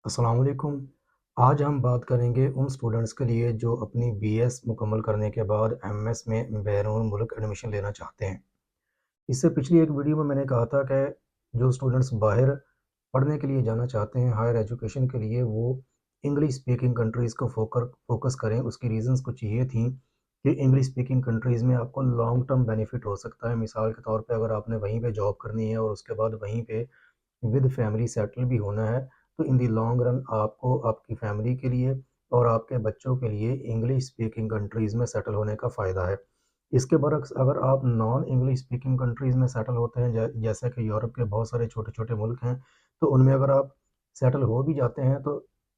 अस्सलाम वालेकुम। आज हम बात करेंगे उन स्टूडेंट्स के लिए जो अपनी बीएस मुकम्मल करने के बाद एमएस में बैरून मुल्क एडमिशन लेना चाहते हैं। इससे पिछली एक वीडियो में मैंने कहा था कि जो स्टूडेंट्स बाहर पढ़ने के लिए जाना चाहते हैं हायर एजुकेशन के लिए, वो इंग्लिश स्पीकिंग कंट्रीज़ को फोकस करें। उसकी रीज़न्स कुछ ये थी कि इंग्लिश स्पीकिंग कंट्रीज़ में आपको लॉन्ग टर्म बेनिफिट हो सकता है। मिसाल के तौर पे अगर आपने वहीं पे जॉब करनी है और उसके बाद वहीं पे विद फैमिली सेटल भी होना है, तो इन द लॉन्ग रन आपको आपकी फैमिली के लिए और आपके बच्चों के लिए इंग्लिश स्पीकिंग कंट्रीज़ में सेटल होने का फ़ायदा है। इसके बरक्स अगर आप नॉन इंग्लिश स्पीकिंग कंट्रीज़ में सेटल होते हैं, जैसे कि यूरोप के बहुत सारे छोटे-छोटे मुल्क हैं, तो उनमें अगर आप सेटल हो भी जाते हैं, तो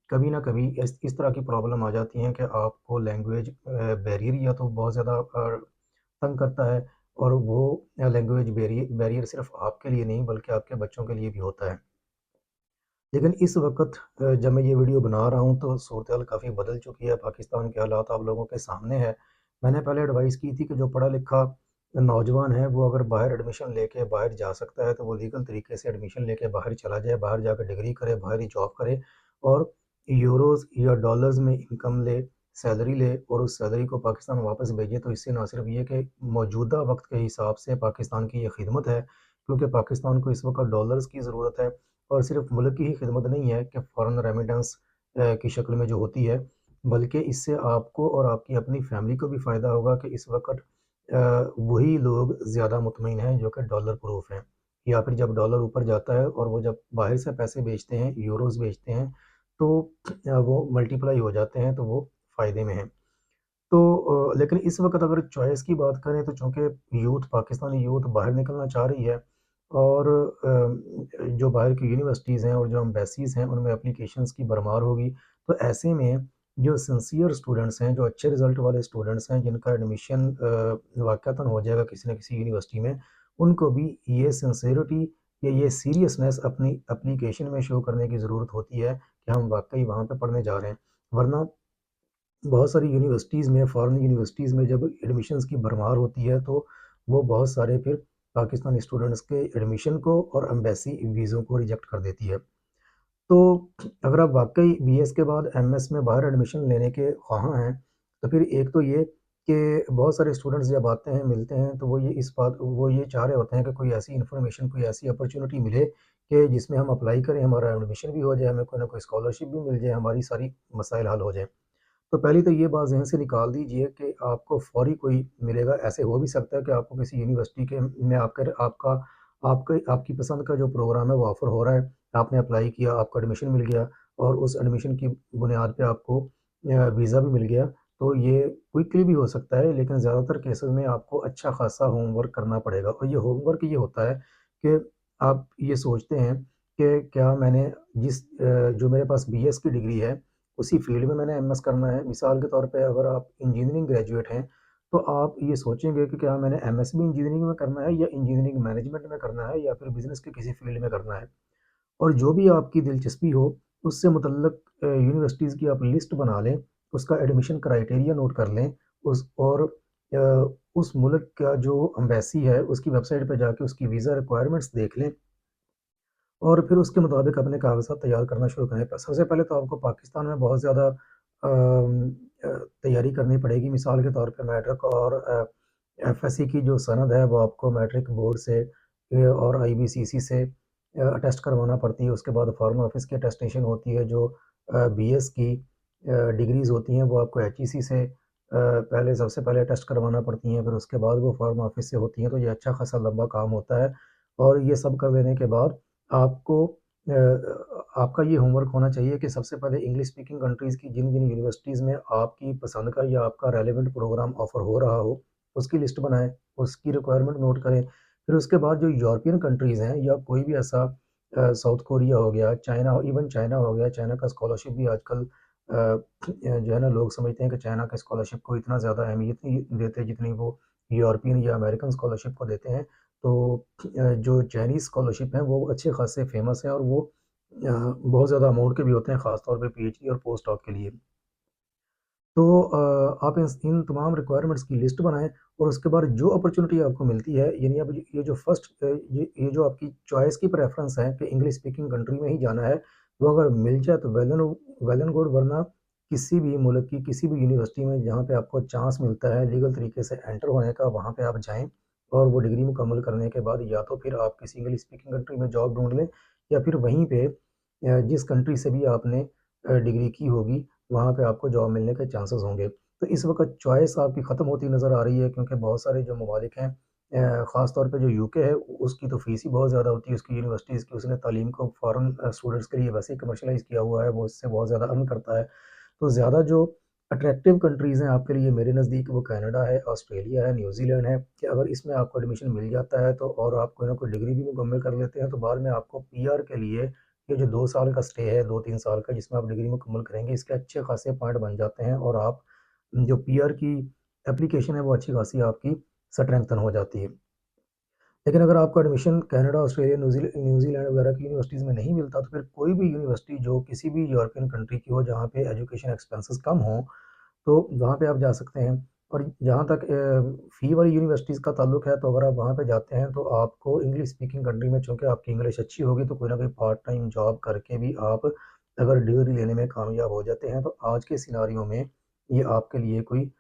कभी ना कभी इस तरह की प्रॉब्लम आ जाती है कि आपको लैंग्वेज बैरियर या तो बहुत ज़्यादा तंग करता है, और वो लैंग्वेज बैरियर सिर्फ़ आपके लिए नहीं बल्कि आपके बच्चों के लिए भी होता है। लेकिन इस वक़्त जब मैं ये वीडियो बना रहा हूँ तो सूरत-हाल काफ़ी बदल चुकी है, पाकिस्तान के हालात आप लोगों के सामने है। मैंने पहले एडवाइस की थी कि जो पढ़ा-लिखा नौजवान है वो अगर बाहर एडमिशन लेके बाहर जा सकता है, तो वो लीगल तरीके से एडमिशन लेके बाहर चला जाए, बाहर जाकर डिग्री करे, बाहर ही जॉब करे और यूरोज़ या डॉलर्स में इनकम ले, सैलरी ले और उस सैलरी को पाकिस्तान वापस भेजे। तो इससे ना सिर्फ़ ये कि मौजूदा वक़्त के हिसाब से पाकिस्तान की ये खिदमत है, क्योंकि पाकिस्तान को इस वक़्त डॉलर्स की ज़रूरत है, और सिर्फ़ मुल्क की ही खिदमत नहीं है कि फ़ॉरेन रेमिटेंस की शक्ल में जो होती है, बल्कि इससे आपको और आपकी अपनी फ़ैमिली को भी फ़ायदा होगा कि इस वक़्त वही लोग ज़्यादा मुतमईन हैं जो कि डॉलर प्रूफ़ हैं। या फिर जब डॉलर ऊपर जाता है और वो जब बाहर से पैसे भेजते हैं, यूरोज़ भेजते हैं, तो वो मल्टीप्लाई हो जाते हैं, तो वो फ़ायदे में हैं। तो लेकिन इस वक़्त अगर चॉइस की बात करें, तो चूँकि यूथ पाकिस्तानी यूथ बाहर निकलना चाह रही है, और जो बाहर की यूनिवर्सिटीज़ हैं और जो एम्बेसीज़ हैं उनमें एप्लीकेशंस की भरमार होगी। तो ऐसे में जो सिंसियर स्टूडेंट्स हैं, जो अच्छे रिज़ल्ट वाले स्टूडेंट्स हैं, जिनका एडमिशन वाक़तन हो जाएगा किसी न किसी यूनिवर्सिटी में, उनको भी ये सिंसियरिटी या ये सीरियसनेस अपनी एप्लीकेशन में शो करने की ज़रूरत होती है कि हम वाक़ई वहाँ पे पढ़ने जा रहे हैं। वरना बहुत सारी यूनिवर्सिटीज़ में, फ़ॉरेन यूनिवर्सिटीज़ में जब एडमिशन्स की भरमार होती है, तो वो बहुत सारे फिर पाकिस्तानी स्टूडेंट्स के एडमिशन को और एम्बेसी वीज़ों को रिजेक्ट कर देती है। तो अगर आप वाक़ई बीएस के बाद एमएस में बाहर एडमिशन लेने के ख़्वाहाँ हैं, तो फिर एक तो ये कि बहुत सारे स्टूडेंट्स जब आते हैं, मिलते हैं, तो वो ये चाह रहे होते हैं कि कोई ऐसी इन्फॉर्मेशन, कोई ऐसी अपॉर्च्युनिटी मिले कि जिसमें हम अप्लाई करें, हमारा एडमिशन भी हो जाए, हमें कोई ना कोई स्कॉलरशिप भी मिल जाए, हमारी सारी मसाइल हल हो जाएँ। तो पहली तो ये बात ज़हन से निकाल दीजिए कि आपको फ़ौरी कोई मिलेगा। ऐसे हो भी सकता है कि आपको किसी यूनिवर्सिटी के में आकर आपकी पसंद का जो प्रोग्राम है वो ऑफ़र हो रहा है, आपने अप्लाई किया, आपको एडमिशन मिल गया और उस एडमिशन की बुनियाद पे आपको वीज़ा भी मिल गया। तो ये क्विकली भी हो सकता है, लेकिन ज़्यादातर केसेज़ में आपको अच्छा खासा होमवर्क करना पड़ेगा, और ये होमवर्क ये होता है कि आप ये सोचते हैं कि क्या मैंने जो मेरे पास बीएस की डिग्री है, उसी फ़ील्ड में मैंने एमएस करना है। मिसाल के तौर पे अगर आप इंजीनियरिंग ग्रेजुएट हैं, तो आप ये सोचेंगे कि क्या मैंने एमएस भी इंजीनियरिंग में करना है या इंजीनियरिंग मैनेजमेंट में करना है या फिर बिज़नेस के किसी फ़ील्ड में करना है। और जो भी आपकी दिलचस्पी हो, उससे मुतल्लक यूनिवर्सिटीज़ की आप लिस्ट बना लें, उसका एडमिशन क्राइटेरिया नोट कर लें, उस मुल्क का जो एम्बेसी है, उसकी वेबसाइट पे जाके उसकी वीज़ा रिक्वायरमेंट्स देख लें और फिर उसके मुताबिक अपने कागज़ात तैयार करना शुरू करें। प सबसे पहले तो आपको पाकिस्तान में बहुत ज़्यादा तैयारी करनी पड़ेगी। मिसाल के तौर पे मैट्रिक और एफएससी की जो सनद है, वो आपको मैट्रिक बोर्ड से और आईबीसीसी से अटेस्ट करवाना पड़ती है। उसके बाद फॉरेन ऑफिस की अटेस्टेशन होती है, जो बीएस की डिग्रीज़ होती हैं, वो आपको एचईसी से पहले सबसे पहले अटेस्ट करवाना पड़ती हैं, फिर उसके बाद वो फॉरेन ऑफिस से होती हैं। तो ये अच्छा खासा लंबा काम होता है, और ये सब कर लेने के बाद आपको आपका ये होमवर्क होना चाहिए कि सबसे पहले इंग्लिश स्पीकिंग कंट्रीज़ की जिन-जिन यूनिवर्सिटीज़ में आपकी पसंद का या आपका रेलेवेंट प्रोग्राम ऑफ़र हो रहा हो, उसकी लिस्ट बनाएँ, उसकी रिक्वायरमेंट नोट करें। फिर उसके बाद जो यूरोपियन कंट्रीज़ हैं या कोई भी ऐसा साउथ कोरिया हो गया, इवन चाइना हो गया, चाइना का स्कॉलरशिप भी आजकल जो है ना, लोग समझते हैं कि चाइना के स्कॉलरशिप को इतना ज़्यादा अहमियत नहीं देते जितनी वो यूरोपियन या अमेरिकन स्कॉलरशिप को देते हैं। तो जो चाइनीज़ स्कॉलरशिप हैं वो अच्छे खासे फ़ेमस हैं, और वो बहुत ज़्यादा अमाउंट के भी होते हैं, ख़ास तौर पे पीएचडी और पोस्ट डॉक के लिए। तो आप इन तमाम रिक्वायरमेंट्स की लिस्ट बनाएँ, और उसके बाद जो अपॉर्च्युनिटी आपको मिलती है, यानी अब ये जो फर्स्ट ये जो आपकी चॉइस की प्रेफ़रेंस है कि इंग्लिश स्पीकिंग कंट्री में ही जाना है, वो अगर मिल जाए तो वेल एंड गुड, वरना किसी भी मुल्क की किसी भी यूनिवर्सिटी में जहाँ पे आपको चांस मिलता है लीगल तरीके से एंटर होने का, वहाँ पे आप जाएँ और वो डिग्री मुकम्मल करने के बाद या तो फिर आप किसी इंग्लिश स्पीकिंग कंट्री में जॉब ढूँढ लें, या फिर वहीं पे जिस कंट्री से भी आपने डिग्री की होगी, वहाँ पे आपको जॉब मिलने के चांसेस होंगे। तो इस वक़्त चॉइस आपकी ख़त्म होती नज़र आ रही है, क्योंकि बहुत सारे जो ममालिक हैं, ख़ास तौर पे जो यूके है, उसकी तो फ़ीस ही बहुत ज़्यादा होती है, उसकी यूनिवर्सिटीज़ की। उसने तालीम को फ़ॉरेन स्टूडेंट्स के लिए वैसे ही कमर्शियलाइज़ किया हुआ है, वो इससे बहुत ज़्यादा अर्न करता है। तो ज़्यादा जो अट्रैक्टिव कंट्रीज़ हैं आपके लिए मेरे नज़दीक, वो कनाडा है, ऑस्ट्रेलिया है, न्यूज़ीलैंड है, कि अगर इसमें आपको एडमिशन मिल जाता है तो, और आप कोई ना कोई डिग्री भी मुकम्मल कर लेते हैं, तो बाद में आपको पीआर के लिए ये जो 2 साल का स्टे है, 2-3 साल का जिसमें आप डिग्री मुकम्मल करेंगे, इसके अच्छे खासे पॉइंट बन जाते हैं, और आप जो पीआर की एप्लीकेशन है वो अच्छी खासी आपकी स्ट्रेंथन हो जाती है। लेकिन अगर आपको एडमिशन कनाडा, ऑस्ट्रेलिया, न्यूज़ीलैंड वगैरह की यूनिवर्सिटीज़ में नहीं मिलता, तो फिर कोई भी यूनिवर्सिटी जो किसी भी यूरोपियन कंट्री की हो, जहाँ पे एजुकेशन एक्सपेंसेस कम हों, तो वहाँ पे आप जा सकते हैं। और जहाँ तक फ़ी वाली यूनिवर्सिटीज़ का ताल्लुक है, तो अगर आप वहाँ पे जाते हैं, तो आपको इंग्लिश स्पीकिंग कंट्री में, चूँकि आपकी इंग्लिश अच्छी होगी, तो कोई ना कोई पार्ट टाइम जॉब करके भी आप अगर डिग्री लेने में कामयाब हो जाते हैं, तो आज के सिनेरियो में ये आपके लिए कोई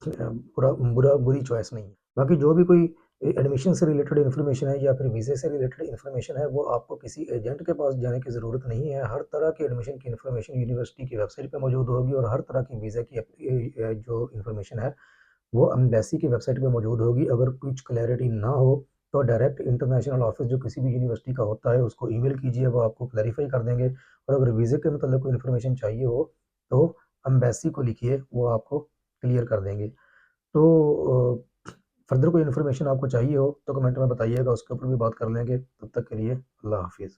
बुरी चॉइस नहीं है। बाकी जो भी कोई एडमिशन से रिलेटेड इन्फॉर्मेशन है, या फिर वीज़े से रिलेटेड इन्फॉर्मेशन है, वो आपको किसी एजेंट के पास जाने की ज़रूरत नहीं है। हर तरह की एडमिशन की इन्फॉर्मेशन यूनिवर्सिटी की वेबसाइट पे मौजूद होगी, और हर तरह की वीज़ा की जो इन्फॉर्मेशन है, वो एम्बेसी की वेबसाइट पे मौजूद होगी। अगर कुछ क्लैरिटी ना हो, तो डायरेक्ट इंटरनेशनल ऑफ़िस जो किसी भी यूनिवर्सिटी का होता है, उसको ईमेल कीजिए, वो आपको क्लैरिफ़ाई कर देंगे। और अगर वीज़े के मतलब कोई इन्फॉर्मेशन चाहिए हो, तो एम्बेसी को लिखिए, वो आपको क्लियर कर देंगे। तो फर्दर कोई इन्फॉर्मेशन आपको चाहिए हो, तो कमेंट में बताइएगा, उसके ऊपर भी बात कर लेंगे। तब तक के लिए अल्लाह हाफ़िज़।